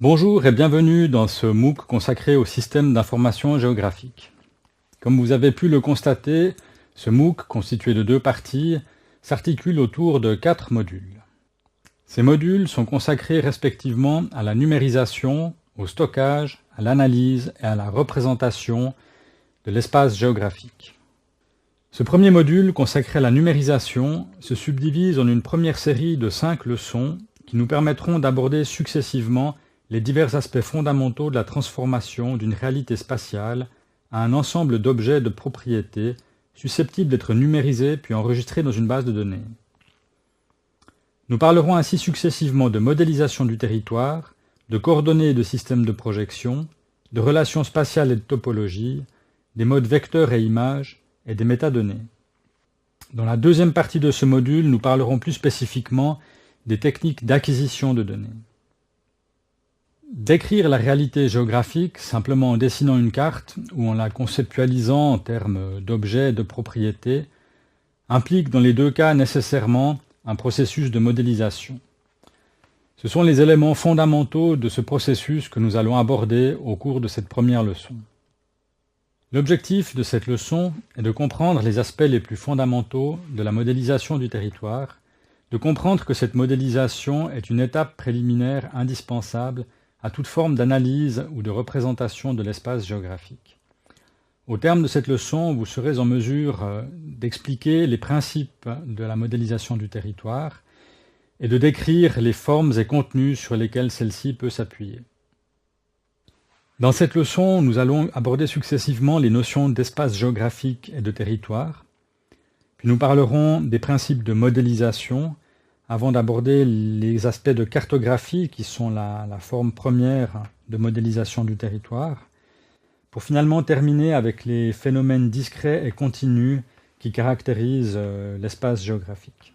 Bonjour et bienvenue dans ce MOOC consacré au système d'information géographique. Comme vous avez pu le constater, ce MOOC, constitué de 2 parties, s'articule autour de 4 modules. Ces modules sont consacrés respectivement à la numérisation, au stockage, à l'analyse et à la représentation de l'espace géographique. Ce premier module, consacré à la numérisation, se subdivise en une première série de 5 leçons qui nous permettront d'aborder successivement les divers aspects fondamentaux de la transformation d'une réalité spatiale à un ensemble d'objets de propriété susceptibles d'être numérisés puis enregistrés dans une base de données. Nous parlerons ainsi successivement de modélisation du territoire, de coordonnées et de systèmes de projection, de relations spatiales et de topologie, des modes vecteurs et images, et des métadonnées. Dans la deuxième partie de ce module, nous parlerons plus spécifiquement des techniques d'acquisition de données. Décrire la réalité géographique simplement en dessinant une carte ou en la conceptualisant en termes d'objets et de propriétés implique dans les 2 cas nécessairement un processus de modélisation. Ce sont les éléments fondamentaux de ce processus que nous allons aborder au cours de cette première leçon. L'objectif de cette leçon est de comprendre les aspects les plus fondamentaux de la modélisation du territoire, de comprendre que cette modélisation est une étape préliminaire indispensable à toute forme d'analyse ou de représentation de l'espace géographique. Au terme de cette leçon, vous serez en mesure d'expliquer les principes de la modélisation du territoire et de décrire les formes et contenus sur lesquels celle-ci peut s'appuyer. Dans cette leçon, nous allons aborder successivement les notions d'espace géographique et de territoire, puis nous parlerons des principes de modélisation, avant d'aborder les aspects de cartographie qui sont la forme première de modélisation du territoire, pour finalement terminer avec les phénomènes discrets et continus qui caractérisent l'espace géographique.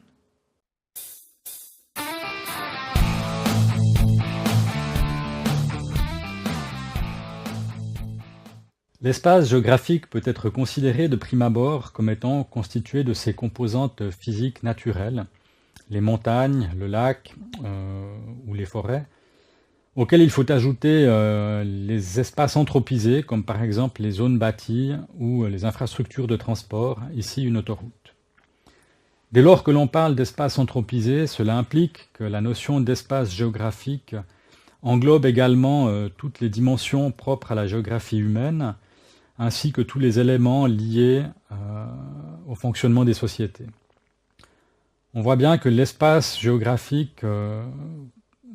L'espace géographique peut être considéré de prime abord comme étant constitué de ses composantes physiques naturelles, les montagnes, le lac ou les forêts, auxquels il faut ajouter les espaces anthropisés, comme par exemple les zones bâties ou les infrastructures de transport, ici une autoroute. Dès lors que l'on parle d'espace anthropisé, cela implique que la notion d'espace géographique englobe également toutes les dimensions propres à la géographie humaine, ainsi que tous les éléments liés au fonctionnement des sociétés. On voit bien que l'espace géographique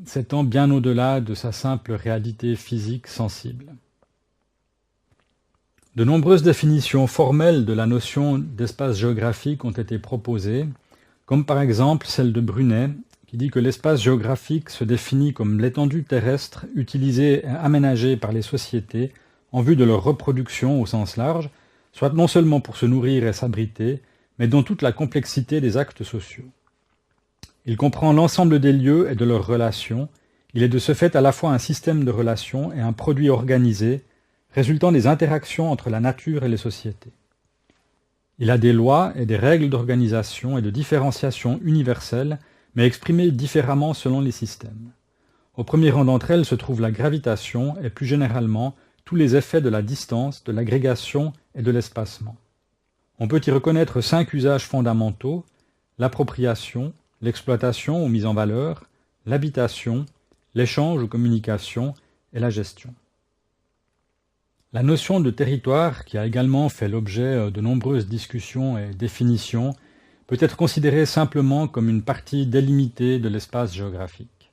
s'étend bien au-delà de sa simple réalité physique sensible. De nombreuses définitions formelles de la notion d'espace géographique ont été proposées, comme par exemple celle de Brunet, qui dit que l'espace géographique se définit comme l'étendue terrestre utilisée et aménagée par les sociétés en vue de leur reproduction au sens large, soit non seulement pour se nourrir et s'abriter, mais dans toute la complexité des actes sociaux. Il comprend l'ensemble des lieux et de leurs relations. Il est de ce fait à la fois un système de relations et un produit organisé, résultant des interactions entre la nature et les sociétés. Il a des lois et des règles d'organisation et de différenciation universelles, mais exprimées différemment selon les systèmes. Au premier rang d'entre elles se trouve la gravitation et plus généralement tous les effets de la distance, de l'agrégation et de l'espacement. On peut y reconnaître 5 usages fondamentaux: l'appropriation, l'exploitation ou mise en valeur, l'habitation, l'échange ou communication et la gestion. La notion de territoire, qui a également fait l'objet de nombreuses discussions et définitions, peut être considérée simplement comme une partie délimitée de l'espace géographique.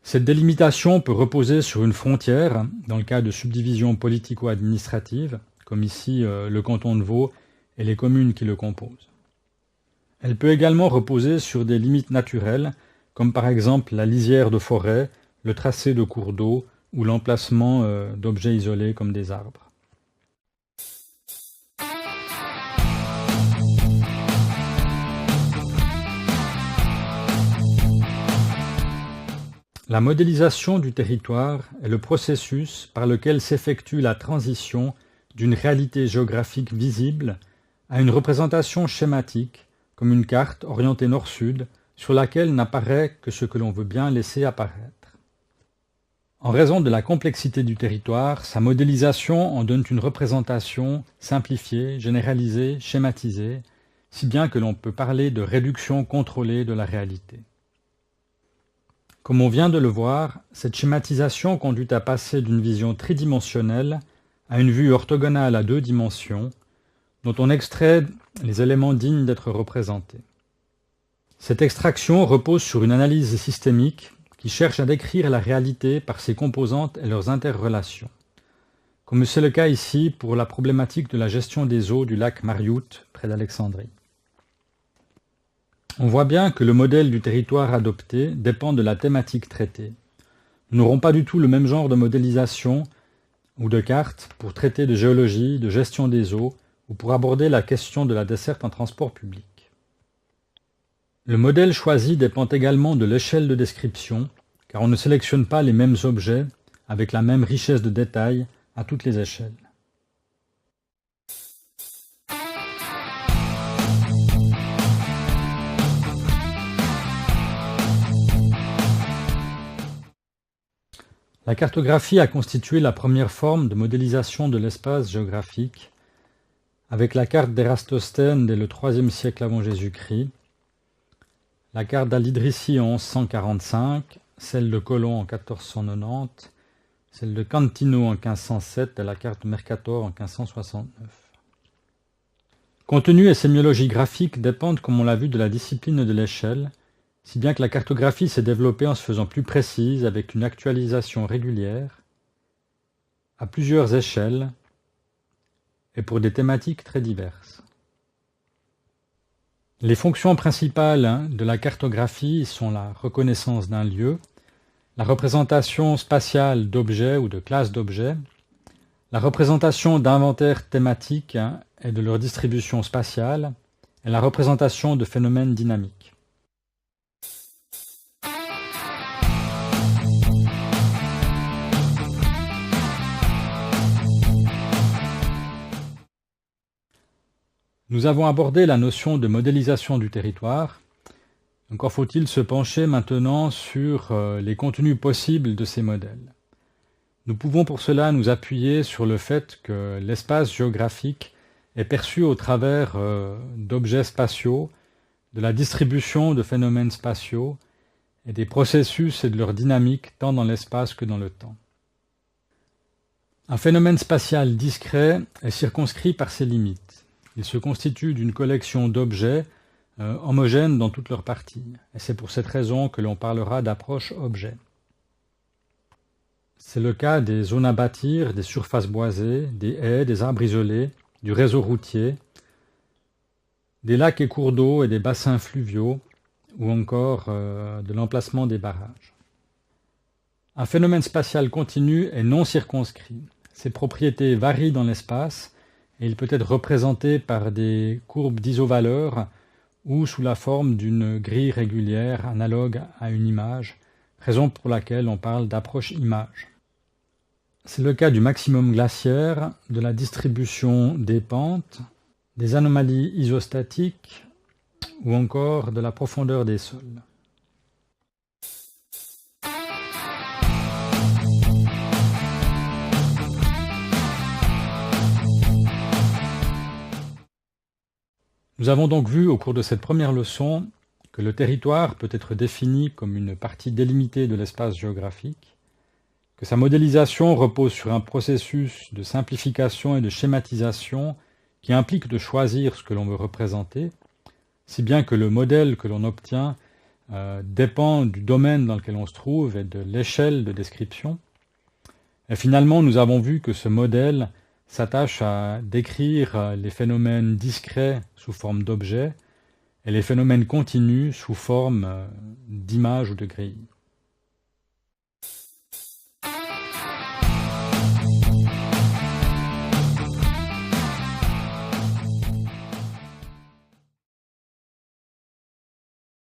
Cette délimitation peut reposer sur une frontière, dans le cas de subdivisions politico-administratives, comme ici le canton de Vaud et les communes qui le composent. Elle peut également reposer sur des limites naturelles, comme par exemple la lisière de forêt, le tracé de cours d'eau ou l'emplacement d'objets isolés comme des arbres. La modélisation du territoire est le processus par lequel s'effectue la transition d'une réalité géographique visible à une représentation schématique, comme une carte orientée nord-sud, sur laquelle n'apparaît que ce que l'on veut bien laisser apparaître. En raison de la complexité du territoire, sa modélisation en donne une représentation simplifiée, généralisée, schématisée, si bien que l'on peut parler de réduction contrôlée de la réalité. Comme on vient de le voir, cette schématisation conduit à passer d'une vision tridimensionnelle à une vue orthogonale à 2 dimensions, dont on extrait les éléments dignes d'être représentés. Cette extraction repose sur une analyse systémique qui cherche à décrire la réalité par ses composantes et leurs interrelations, comme c'est le cas ici pour la problématique de la gestion des eaux du lac Mariout, près d'Alexandrie. On voit bien que le modèle du territoire adopté dépend de la thématique traitée. Nous n'aurons pas du tout le même genre de modélisation ou de carte pour traiter de géologie, de gestion des eaux ou pour aborder la question de la desserte en transport public. Le modèle choisi dépend également de l'échelle de description, car on ne sélectionne pas les mêmes objets avec la même richesse de détails à toutes les échelles. La cartographie a constitué la première forme de modélisation de l'espace géographique, avec la carte d'Érastostène dès le IIIe siècle avant Jésus-Christ, la carte d'Al-Idrissi en 1145, celle de Colomb en 1490, celle de Cantino en 1507 et la carte de Mercator en 1569. Contenu et sémiologie graphique dépendent, comme on l'a vu, de la discipline de l'échelle, si bien que la cartographie s'est développée en se faisant plus précise avec une actualisation régulière, à plusieurs échelles et pour des thématiques très diverses. Les fonctions principales de la cartographie sont la reconnaissance d'un lieu, la représentation spatiale d'objets ou de classes d'objets, la représentation d'inventaires thématiques et de leur distribution spatiale, et la représentation de phénomènes dynamiques. Nous avons abordé la notion de modélisation du territoire. Encore faut-il se pencher maintenant sur les contenus possibles de ces modèles. Nous pouvons pour cela nous appuyer sur le fait que l'espace géographique est perçu au travers d'objets spatiaux, de la distribution de phénomènes spatiaux et des processus et de leur dynamique tant dans l'espace que dans le temps. Un phénomène spatial discret est circonscrit par ses limites. Il se constitue d'une collection d'objets homogènes dans toutes leurs parties. Et c'est pour cette raison que l'on parlera d'approche objet. C'est le cas des zones à bâtir, des surfaces boisées, des haies, des arbres isolés, du réseau routier, des lacs et cours d'eau et des bassins fluviaux, ou encore de l'emplacement des barrages. Un phénomène spatial continu est non circonscrit. Ses propriétés varient dans l'espace, et il peut être représenté par des courbes d'isovaleur ou sous la forme d'une grille régulière analogue à une image, raison pour laquelle on parle d'approche image. C'est le cas du maximum glaciaire, de la distribution des pentes, des anomalies isostatiques ou encore de la profondeur des sols. Nous avons donc vu au cours de cette première leçon que le territoire peut être défini comme une partie délimitée de l'espace géographique, que sa modélisation repose sur un processus de simplification et de schématisation qui implique de choisir ce que l'on veut représenter, si bien que le modèle que l'on obtient dépend du domaine dans lequel on se trouve et de l'échelle de description. Et finalement, nous avons vu que ce modèle s'attache à décrire les phénomènes discrets sous forme d'objets et les phénomènes continus sous forme d'images ou de grilles.